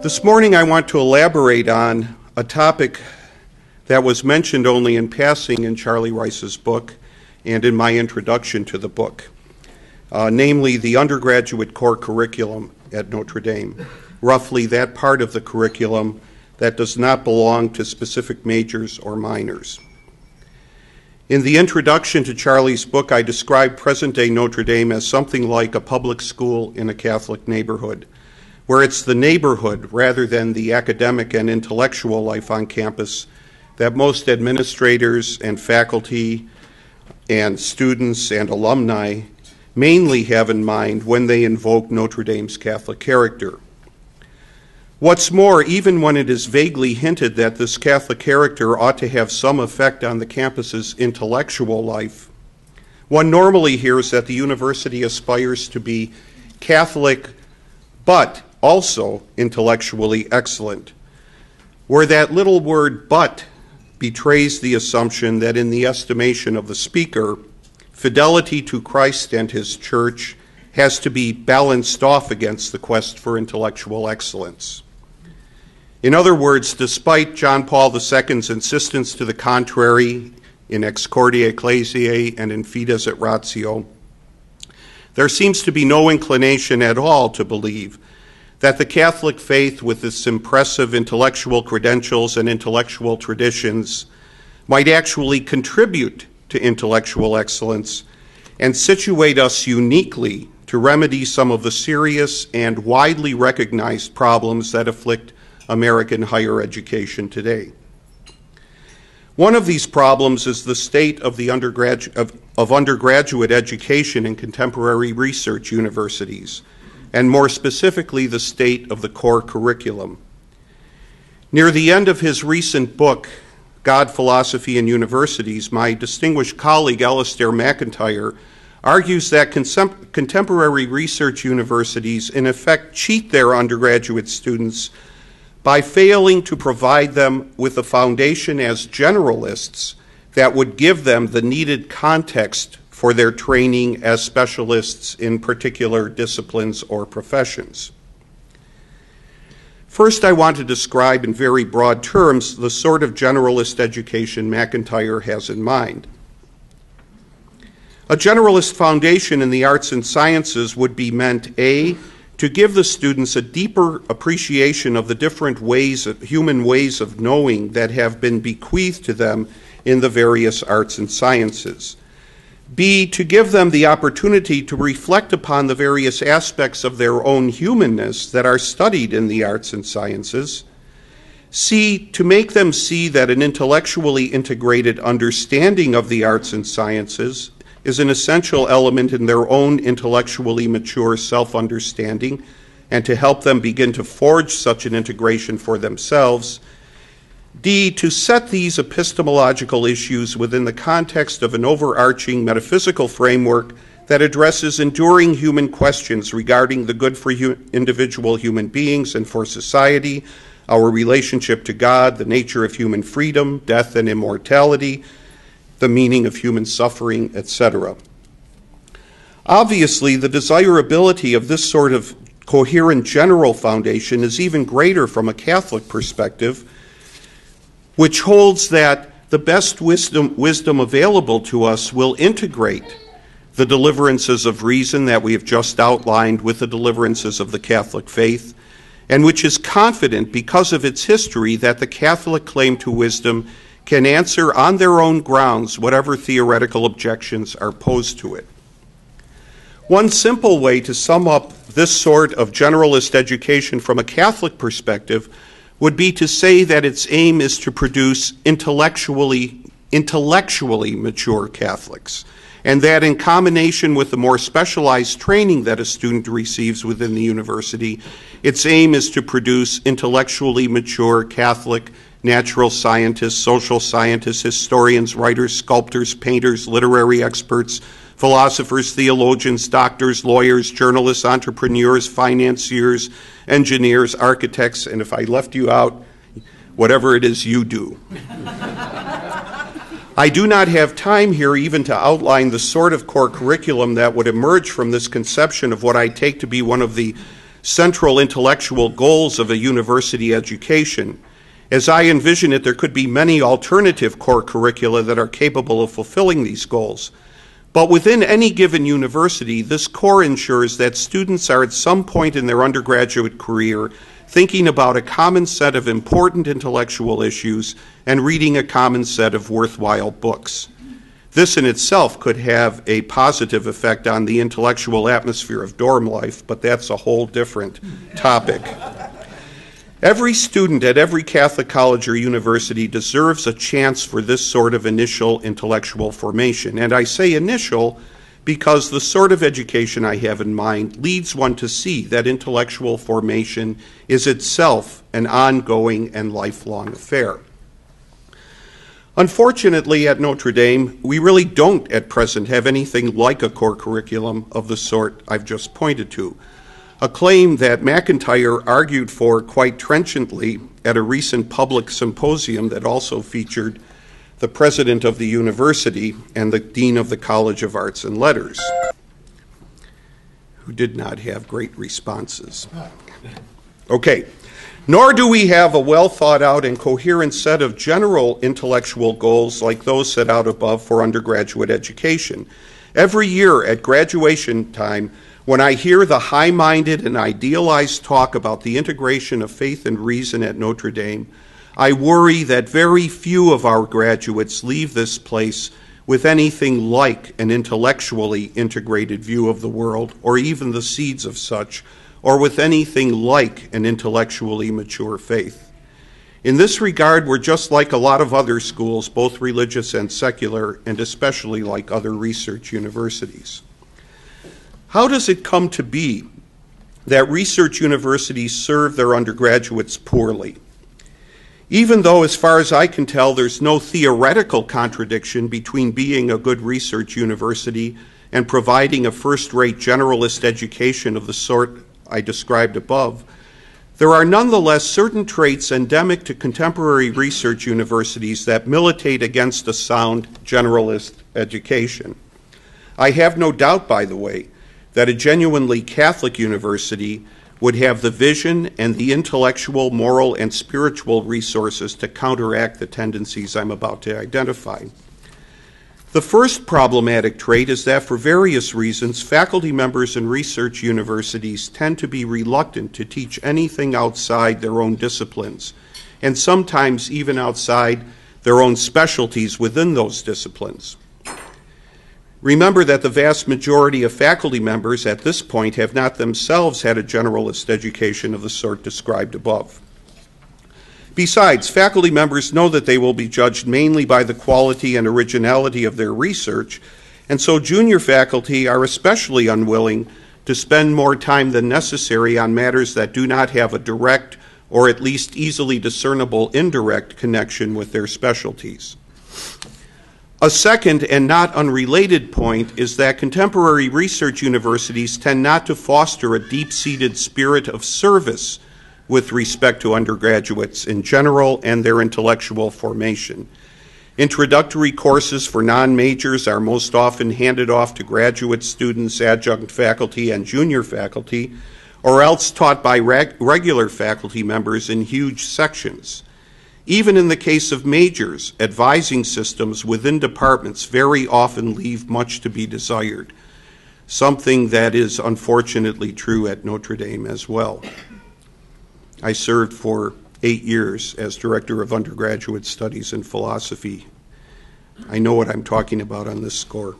This morning I want to elaborate on a topic that was mentioned only in passing in Charlie Rice's book and in my introduction to the book, namely the undergraduate core curriculum at Notre Dame, roughly that part of the curriculum that does not belong to specific majors or minors. In the introduction to Charlie's book, I described present-day Notre Dame as something like a public school in a Catholic neighborhood, where it's the neighborhood rather than the academic and intellectual life on campus that most administrators and faculty and students and alumni mainly have in mind when they invoke Notre Dame's Catholic character. What's more, even when it is vaguely hinted that this Catholic character ought to have some effect on the campus's intellectual life, one normally hears that the university aspires to be Catholic but also intellectually excellent, where that little word "but" betrays the assumption that in the estimation of the speaker, fidelity to Christ and his church has to be balanced off against the quest for intellectual excellence. In other words, despite John Paul II's insistence to the contrary in Ex Cordia Ecclesiae and in Fides et Ratio, there seems to be no inclination at all to believe that the Catholic faith, with its impressive intellectual credentials and intellectual traditions, might actually contribute to intellectual excellence and situate us uniquely to remedy some of the serious and widely recognized problems that afflict American higher education today. One of these problems is the state of the undergraduate education in contemporary research universities, and more specifically, the state of the core curriculum. Near the end of his recent book, God, Philosophy, and Universities, my distinguished colleague Alistair McIntyre argues that contemporary research universities in effect cheat their undergraduate students by failing to provide them with a foundation as generalists that would give them the needed context for their training as specialists in particular disciplines or professions. First, I want to describe in very broad terms the sort of generalist education McIntyre has in mind. A generalist foundation in the arts and sciences would be meant, A, to give the students a deeper appreciation of the different human ways of knowing that have been bequeathed to them in the various arts and sciences. B, to give them the opportunity to reflect upon the various aspects of their own humanness that are studied in the arts and sciences. C, to make them see that an intellectually integrated understanding of the arts and sciences is an essential element in their own intellectually mature self-understanding, and to help them begin to forge such an integration for themselves. D, to set these epistemological issues within the context of an overarching metaphysical framework that addresses enduring human questions regarding the good for individual human beings and for society, our relationship to God, the nature of human freedom, death and immortality, the meaning of human suffering, etc. Obviously, the desirability of this sort of coherent general foundation is even greater from a Catholic perspective, which holds that the best wisdom available to us will integrate the deliverances of reason that we have just outlined with the deliverances of the Catholic faith, and which is confident because of its history that the Catholic claim to wisdom can answer on their own grounds whatever theoretical objections are posed to it. One simple way to sum up this sort of generalist education from a Catholic perspective would be to say that its aim is to produce intellectually mature Catholics, and that in combination with the more specialized training that a student receives within the university, its aim is to produce intellectually mature Catholic natural scientists, social scientists, historians, writers, sculptors, painters, literary experts, philosophers, theologians, doctors, lawyers, journalists, entrepreneurs, financiers, engineers, architects, and if I left you out, whatever it is you do. I do not have time here even to outline the sort of core curriculum that would emerge from this conception of what I take to be one of the central intellectual goals of a university education. As I envision it, there could be many alternative core curricula that are capable of fulfilling these goals. But within any given university, this core ensures that students are at some point in their undergraduate career thinking about a common set of important intellectual issues and reading a common set of worthwhile books. This in itself could have a positive effect on the intellectual atmosphere of dorm life, but that's a whole different topic. Every student at every Catholic college or university deserves a chance for this sort of initial intellectual formation. And I say initial because the sort of education I have in mind leads one to see that intellectual formation is itself an ongoing and lifelong affair. Unfortunately, at Notre Dame, we really don't at present have anything like a core curriculum of the sort I've just pointed to, a claim that McIntyre argued for quite trenchantly at a recent public symposium that also featured the president of the university and the dean of the College of Arts and Letters, who did not have great responses. Okay. Nor do we have a well thought out and coherent set of general intellectual goals like those set out above for undergraduate education. Every year at graduation time, when I hear the high-minded and idealized talk about the integration of faith and reason at Notre Dame, I worry that very few of our graduates leave this place with anything like an intellectually integrated view of the world, or even the seeds of such, or with anything like an intellectually mature faith. In this regard, we're just like a lot of other schools, both religious and secular, and especially like other research universities. How does it come to be that research universities serve their undergraduates poorly? Even though, as far as I can tell, there's no theoretical contradiction between being a good research university and providing a first-rate generalist education of the sort I described above, there are nonetheless certain traits endemic to contemporary research universities that militate against a sound generalist education. I have no doubt, by the way, that a genuinely Catholic university would have the vision and the intellectual, moral, and spiritual resources to counteract the tendencies I'm about to identify. The first problematic trait is that for various reasons, faculty members in research universities tend to be reluctant to teach anything outside their own disciplines, and sometimes even outside their own specialties within those disciplines. Remember that the vast majority of faculty members at this point have not themselves had a generalist education of the sort described above. Besides, faculty members know that they will be judged mainly by the quality and originality of their research, and so junior faculty are especially unwilling to spend more time than necessary on matters that do not have a direct or at least easily discernible indirect connection with their specialties. A second and not unrelated point is that contemporary research universities tend not to foster a deep-seated spirit of service with respect to undergraduates in general and their intellectual formation. Introductory courses for non-majors are most often handed off to graduate students, adjunct faculty, and junior faculty, or else taught by regular faculty members in huge sections. Even in the case of majors, advising systems within departments very often leave much to be desired, something that is unfortunately true at Notre Dame as well. I served for 8 years as Director of Undergraduate Studies in Philosophy. I know what I'm talking about on this score.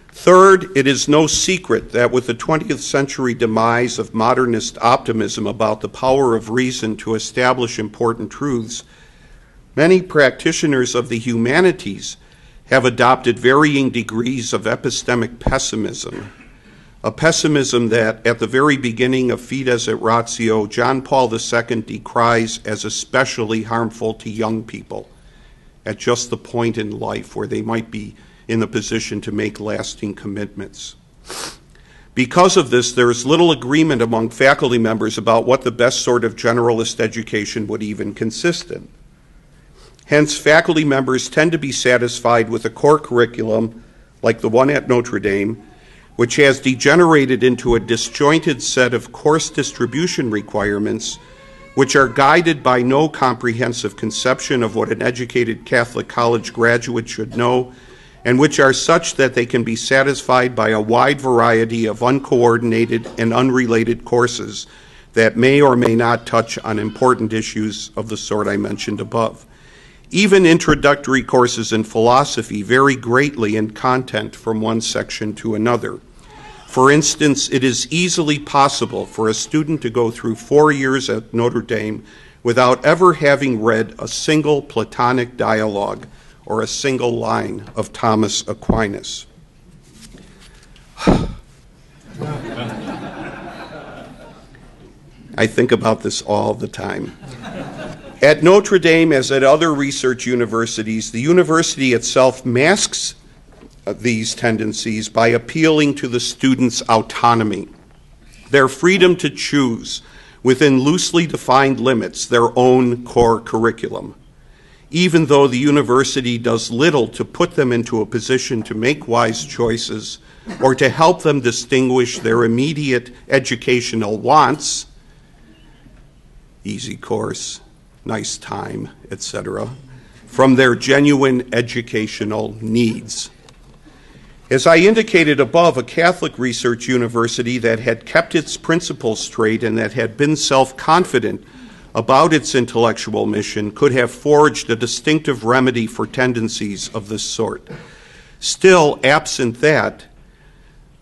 Third, it is no secret that with the 20th century demise of modernist optimism about the power of reason to establish important truths, many practitioners of the humanities have adopted varying degrees of epistemic pessimism, a pessimism that at the very beginning of Fides et Ratio, John Paul II decries as especially harmful to young people at just the point in life where they might be in the position to make lasting commitments. Because of this, there is little agreement among faculty members about what the best sort of generalist education would even consist in. Hence, faculty members tend to be satisfied with a core curriculum like the one at Notre Dame which has degenerated into a disjointed set of course distribution requirements which are guided by no comprehensive conception of what an educated Catholic college graduate should know, and which are such that they can be satisfied by a wide variety of uncoordinated and unrelated courses that may or may not touch on important issues of the sort I mentioned above. Even introductory courses in philosophy vary greatly in content from one section to another. For instance, it is easily possible for a student to go through 4 years at Notre Dame without ever having read a single Platonic dialogue or a single line of Thomas Aquinas. I think about this all the time. At Notre Dame, as at other research universities, the university itself masks these tendencies by appealing to the students' autonomy, their freedom to choose, within loosely defined limits, their own core curriculum, even though the university does little to put them into a position to make wise choices or to help them distinguish their immediate educational wants, easy course, nice time, etc., from their genuine educational needs. As I indicated above, a Catholic research university that had kept its principles straight and that had been self-confident about its intellectual mission could have forged a distinctive remedy for tendencies of this sort. Still, absent that,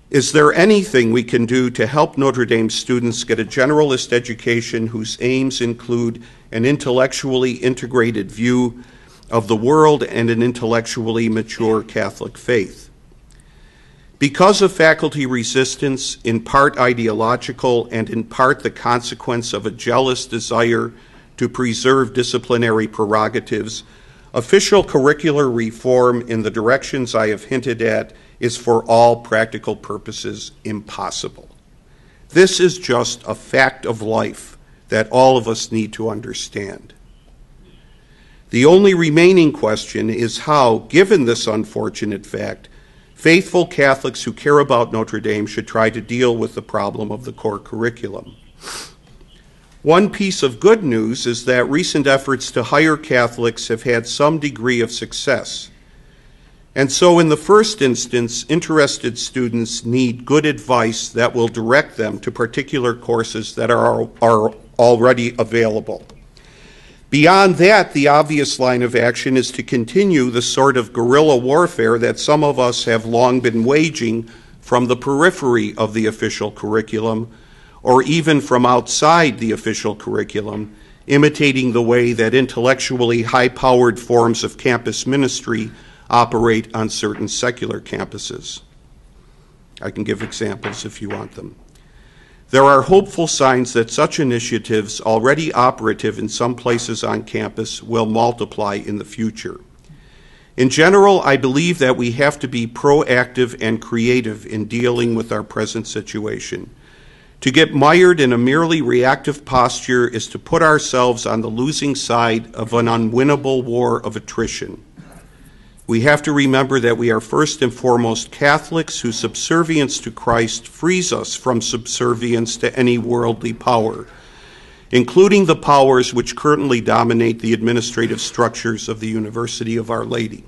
is there anything we can do to help Notre Dame students get a generalist education whose aims include an intellectually integrated view of the world and an intellectually mature Catholic faith? Because of faculty resistance, in part ideological and in part the consequence of a jealous desire to preserve disciplinary prerogatives, official curricular reform in the directions I have hinted at is for all practical purposes impossible. This is just a fact of life that all of us need to understand. The only remaining question is how, given this unfortunate fact, faithful Catholics who care about Notre Dame should try to deal with the problem of the core curriculum. One piece of good news is that recent efforts to hire Catholics have had some degree of success. And so in the first instance, interested students need good advice that will direct them to particular courses that are already available. Beyond that, the obvious line of action is to continue the sort of guerrilla warfare that some of us have long been waging from the periphery of the official curriculum, or even from outside the official curriculum, imitating the way that intellectually high-powered forms of campus ministry operate on certain secular campuses. I can give examples if you want them. There are hopeful signs that such initiatives, already operative in some places on campus, will multiply in the future. In general, I believe that we have to be proactive and creative in dealing with our present situation. To get mired in a merely reactive posture is to put ourselves on the losing side of an unwinnable war of attrition. We have to remember that we are first and foremost Catholics whose subservience to Christ frees us from subservience to any worldly power, including the powers which currently dominate the administrative structures of the University of Our Lady,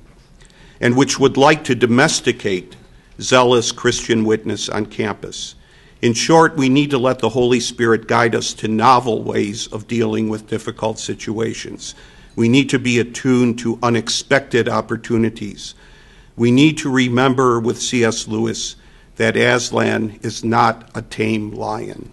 and which would like to domesticate zealous Christian witness on campus. In short, we need to let the Holy Spirit guide us to novel ways of dealing with difficult situations. We need to be attuned to unexpected opportunities. We need to remember with C.S. Lewis that Aslan is not a tame lion.